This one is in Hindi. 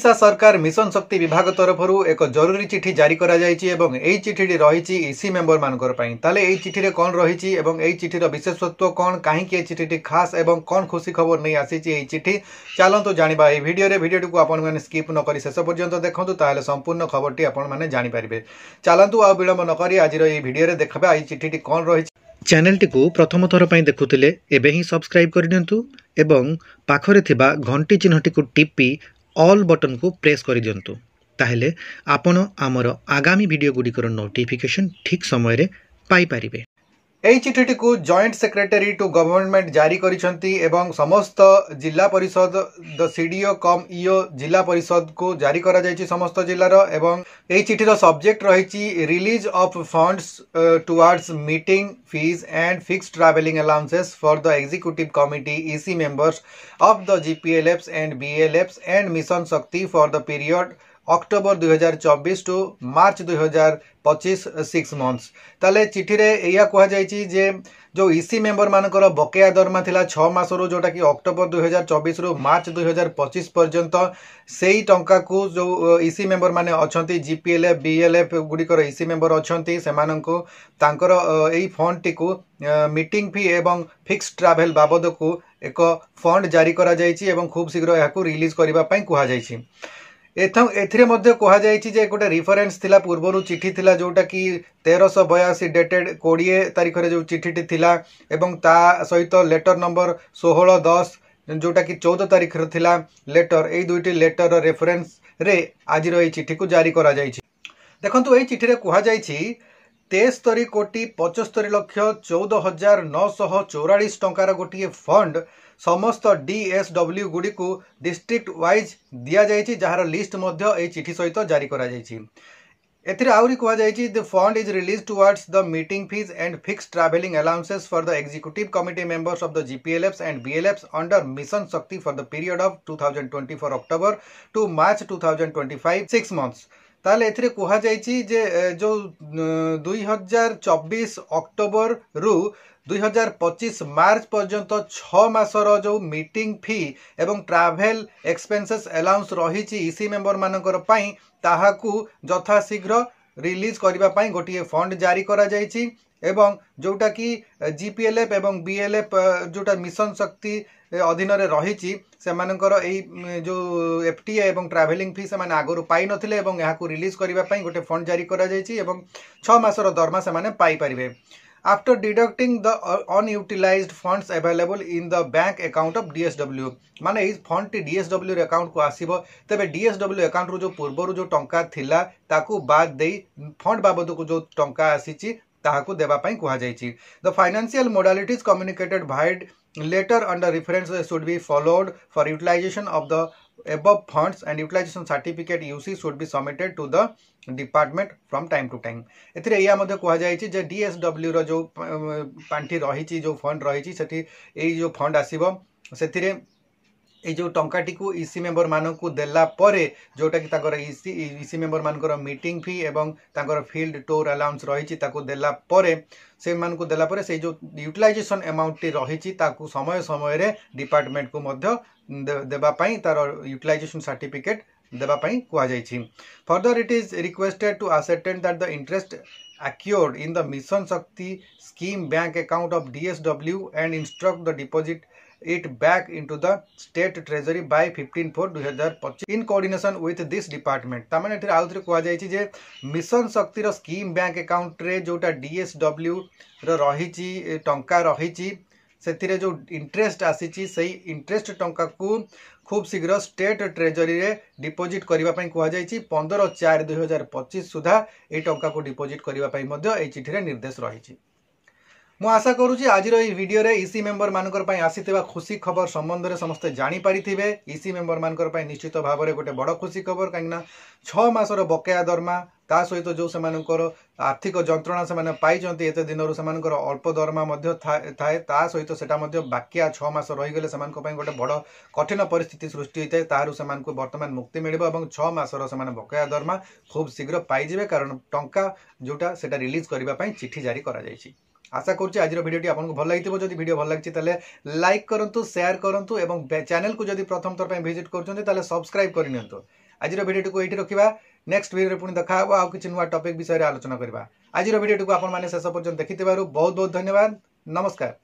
ओडिशा सरकार मिशन शक्ति विभाग तरफ एक जरूरी चिठी जारी करा जायछि एवं एई चिठी रही ईसी मेंबर मानकर पई ताले एई चिठी कौन रही एवं एई चिठीर विशेषत्व कौन कहीं चिठी खास एवं कौन खुशी खबर नहीं आसी चिठी चलतु जानिबा एई भिडियोटी को आपण माने स्किप न करी शेष पर्यंत देखंतु ताले संपूर्ण खबरटी आपण माने जानि परिबे। चलतु आ विलंब न करी आज एई भिडियो देखबा एई चिठीटी कौन रही। चैनलटी को प्रथम थर पई देखुतिले एबे ही सब्सक्राइब करदियंतु एवं पाखरे थिबा घंटी चिन्हटी को टिपी ऑल बटन को प्रेस कर दिंतु ताहेले आपण आमर आगामी वीडियो गुड़िकर नोटिफिकेशन ठीक समय रे पाई परिबे। एई चिठीटी को जॉइंट सेक्रेटरी टू गवर्नमेंट जारी करिसंती एवं समस्त जिला परिषद द सीडीओ कम ईओ जिला परिषद को जारी करा जायछि समस्त जिल्लार एवं एई चिठीर सब्जेक्ट रहिछि release of funds towards meeting fees and fixed travelling allowances for the executive committee EC members of the GPLFs and BLFs and mission Shakti for the period October 2024 to March 2025 6 months. ताले चिठी रे एया कहा जायछि जे जो ईसी मेंबर मानकर बकेया दरमा थिला 6 मास रो जोटा कि अक्टोबर 2024 रु मार्च 2025 पर्यंत सेही टंका को जो ईसी मेंबर माने अछंती जीपीएलएफ बीएलएफ गुडिकर ईसी मेंबर अछंती सेमानंको तांकर एही फंड टी को मीटिंग फी एवं फिक्स्ड ट्रैवल बाबद को एक फंड जारी करा जायछि एवं खूब शीघ्र याकू रिलीज करिबा पई कहा जायछि। एथिरे मध्य कहा जायछि जे गोटे रिफरेंस थिला पूर्वरु चिठी थिला जोटा कि 1382 डेटेड 20 तारिख रे जो चिठीटी थिला एवं ता सहित लेटर नंबर 1610 जोटा कि 14 तारिख रे थिला लेटर ए दुईटी लेटर रेफरेंस रे आज रो चिठी को जारी करा जायछि। देखंतु ए चिठी रे कहा जायछि 73 कोटी 75 लक्ष 14,944 टंकार गोटे फंड समस्त डीएसडब्ल्यू गुडी को डिस्ट्रिक्ट वाइज दिया जायछि जहार लिस्ट मध्य ए चिठी सहित जारी करा जायछि। एथिरे आउरी कहा जायछि the fund is release towards the meeting fees and fixed travelling allowances for the executive committee members of the GPLFs and BLFs under mission Shakti for the period of 2024 October to March 2025 6 months. ताले एथिरे कहा जायछि जे जो 2024 अक्टोबर रु 2025 मार्च पर्यंत 6 मासर जो मीटिंग फी एवं ट्रैवल एक्सपेंसेस अलाउंस रही ईसी मेंबर मानकर पई ताहाकू यथा शीघ्र रिलीज करिबा पई गोटिए फंड जारी करा जायछि एवं जोटा कि जीपीएलएफ एवं बीएलएफ जोटा मिशन शक्ति अधीन रे रही सेमानकर एई जो एफटीए एवं ट्रैवलिंग फी से माने आगरु पाई नथिले एवं याकू रिलीज करिबा पई गोटे फंड जारी करा जायछि एवं 6 मासर दरमा से माने पाई परिबे। After deducting the unutilized funds available in the bank account of DSW माने इस फंड टी DSW अकाउंट को आसीबो तबे DSW अकाउंट रो जो पूर्व जो टंका थिला ताकू बाद देई फंड बाबद को जो टंका आसीची ताहाकू देबा पई कहा जायछि। The financial modalities communicated vide letter under reference should be followed for utilization of the above funds and utilization certificate UC should be submitted to the department from time to time। एथिरे या मध्ये कहा जायछि जे DSW रो जो पांठी रहिछि जो फंड रहिछि सेठी एई जो फंड आसीबो सेथिरे ए जो टंकाटी को ईसी मेंबर मानक को देला परे जोटा कि ताकर ईसी मेंबर मानकर मीटिंग फी एवं ताकर फील्ड टूर अलाउंस रहिछि ताको देला परे से मान को देला परे से जो यूटिलाइजेशन अमाउंट टी रहिछि ताको समय समय रे डिपार्टमेंट को मध्य देबा पई तार यूटिलाइजेशन सर्टिफिकेट देबा पई कहा जायछि। Further it is requested to ascertain that the interest accrued in the mission shakti scheme bank account of DSW and instruct the deposit it back into the state treasury by 15/4/2025 in coordination with this department। तामाने एथिरे आउथरे कहा जायछि जे मिशन शक्ति रो स्कीम बैंक अकाउंट रे जोटा DSW रो रहिछि टंका रहिछि सेथिरे जो इंटरेस्ट आसीछि सही इंटरेस्ट टंका को खूब शीघ्र स्टेट ट्रेजरी रे डिपोजिट करिबा पई कहा जायछि 15/4/2025 सुधा ए टंका को डिपोजिट करिबा पई मध्य ए चिठी रे निर्देश रहिछि। मु आशा करूची आज रो वीडियो रे ईसी मेंबर मानकर पई आसीतबा खुशी खबर संबंध रे समस्त जानि पारिथिबे। ईसी मेंबर मानकर पई निश्चित भाव रे गोटे बड़ खुशी खबर काइना 6 मासर बकेया दरमा ता सहित जो सेमानकर आर्थिक जंत्रणा से पाई एत दिन सेमानकर अल्प दरमा थाए ता सहित सेटा बाकिया 6 मास रहीगले से गोटे बड़ कठिन परिस्थिति सृष्टि होता है तारू से बर्तमान मुक्ति मिल 6 मासर से बकाया दरमा खूब शीघ्र पाइबे कारण टंका जोटा सेटा रिलीज करने चिठी जारी करा जायछि। आशा करुच्ची आज भिडियोटी आपको भल लगी जब भिडियो भल लगी तेल लाइक करूँ शेयर करूँ और चैनल को जब प्रथम थर विजिट कर सब्सक्राइब करनी। आज भिडियोटी को ये रखा नेक्स्ट भिडियो पुणी देखा आउ किसी नुआ टॉपिक विषय आलोचना करवा। आज भिडियोटी को आपने शेष पर्यंत देखि बहुत बहुत धन्यवाद। नमस्कार।